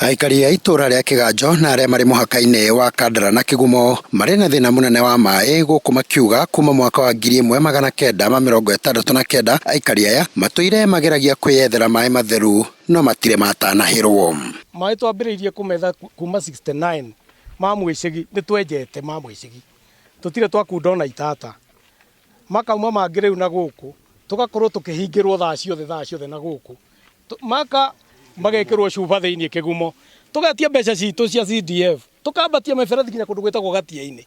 Aikari a itura ria Kiganjo na aria mari muhaka-ini wa Kandara na Kigumo mari na thina munene wa maĩ guku makiuga kuma mwaka wa 1969 aikari aya matuire mageragia kwiyethera maĩ matheru no matire matanahirwo. Maĩ twambiriirie kumetha kuma 69 ma mwicigi ni twenjete ma mwicigi tutire twakunda na itata makauma mangĩ rĩu na guku tugakorwo tukihingirwo thaa ciothe na guku maka magekirwo cuba thiini Kigumo tugatia mbeca citu cia CDF tukambatia miberethi nginya kundu gwetagwo gatia-ini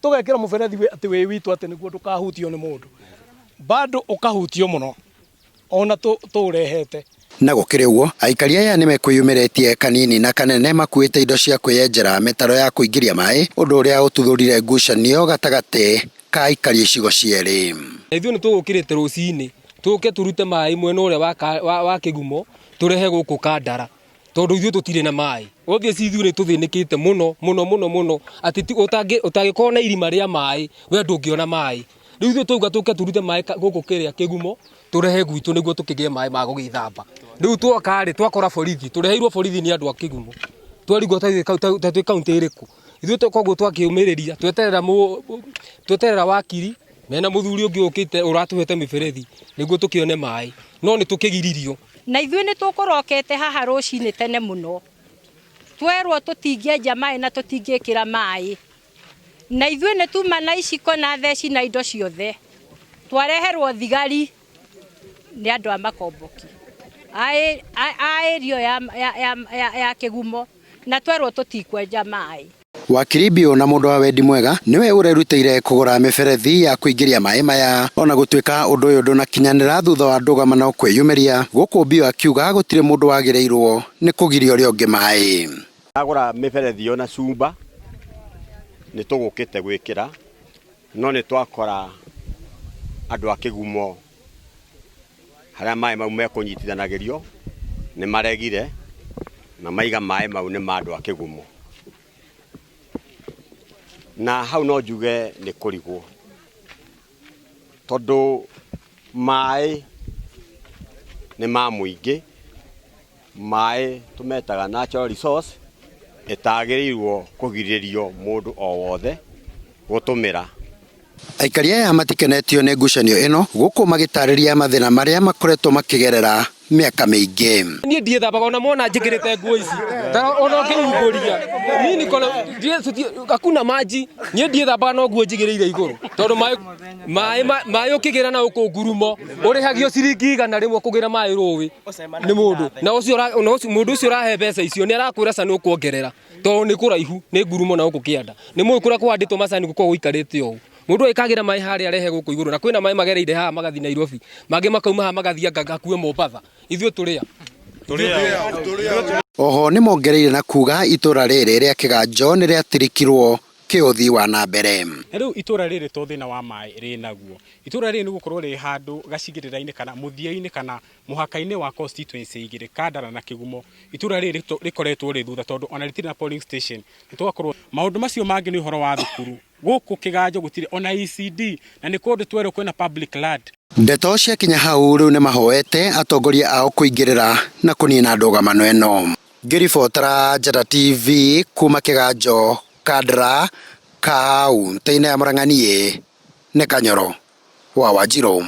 tugekira muberethi ati wi witu ati niguo ndukahutio ni mundu bado ukahutio muno ona turehete na gukiri uguo aikari aya ni mekwiyumiretie kanini na kanene makuite indo cia kwiyenjera mitaro ya kuingiria maĩ undu uria ututhurire ngucanio gatagati ka aikari icigo cieri. Ithuĩ ni tugukirite rucini tuke turute maĩ mwena uria wa Kigumo turehe guku Kandara tondu ithuĩ tutire na maĩ obviously ithuĩ ni tuthinikite muno ati utagikorwo na irima ria maĩ we ndungiona maĩ riu ithuĩ tuga tuke turute maĩ guku kiria Kigumo turehe gwitu niguo tukigie maĩ ma gugithamba riu twakari twakora borithi tureheirwo borithi ni andu a Kigumo twarigwo tatwi kaunti iriku ithuĩ koguo twakiumiriria tweterera wakiri mena muthuri ungi ukite uratuhete miberethi niguo tukione maĩ no ni tukigiririo na ithuĩ ni tukurokete haha rucini tene muno twerwo tutingĩenja maĩ na tutingĩkĩra maĩ na ithuĩ ni tuma na iciko na theci na indo ciothe twareherwo thigari ni andu a makomboki aerio ya Kigumo na twerwo tutikwenja maĩ. Wakiri Bio na mundu wa wendi mwega niwe urerutĩire kugura miberethi ya kuingiria maĩ maya ona gutwika undu uyu ndunakinyanira thutha wa ndũgamano kwiyumiria guku Bio akiuga gutire mundu wagireirwo ni kugiria uria ungi maĩ. Agura miberethi ona cumba ni tugukite gwikira no ni twakora andu a Kigumo haria maĩ mau mekunyitithanagirio ni maregire na maiga maĩ mau ni ma andu a Kigumo na hau no njuge ni kurigwo tondu maĩ ni ma muingi maĩ tumetaga natural resource itagirirwo kugiririo mundu o wothe gutumira. Aikari aya matikenetio ni ngucanio ino guku magitariria mathina maria makoretwo makigerera miaka mingi. Ni ndiethabaga ona mona njikirite nguo ici ona ngirumburia ni nikola akuna maji ni ndiethabaga no nguo njigireire iguru tondu maĩ ukigira na uku ngurumo urihagio ciringi 100 rimwe kugira maĩ ruwi ni mundu na ucio mundu ucio urahe mbeca icio ni arakwira sa ni ukuongerera tondu ni kuraihu ni ngurumo na uku kianda ni mwe kura kwanditwo macani guko guikarite o mundu ikagira maĩ haria arehe guku iguru na kwina maĩ magereire ha magathi Nairobi mangi makauma ha magathi ngakue Mombasa ithuĩ turia oho ni mongereire na kuga itura riri ria Kiganjo ni ria tirikirwo kiuthi wa na mbere. Riu itura riri to thina wa maĩ ri naguo itura riri ni gukorwo ri handu gacigirira-ini kana muthia-ini kana muhaka-ini wa constituency igire Kandara na Kigumo itura riri rikoretwo ri thutha tondu ona ritiri na polling station nitwakorwo maundu macio mangi ni uhoro wa thukuru guku Kiganjo gutire ona ECD na ni kundu twerwo kwina public land. Ndeto cia kinya hau riu ni mahoete atongoria ao kuingirira na kunina ndũgamano ĩno. Ngiribotera Njata TV kuma Kiganjo Kandara kaunti-inĩ ya Muranga ni Kanyoro wa Wanjiru.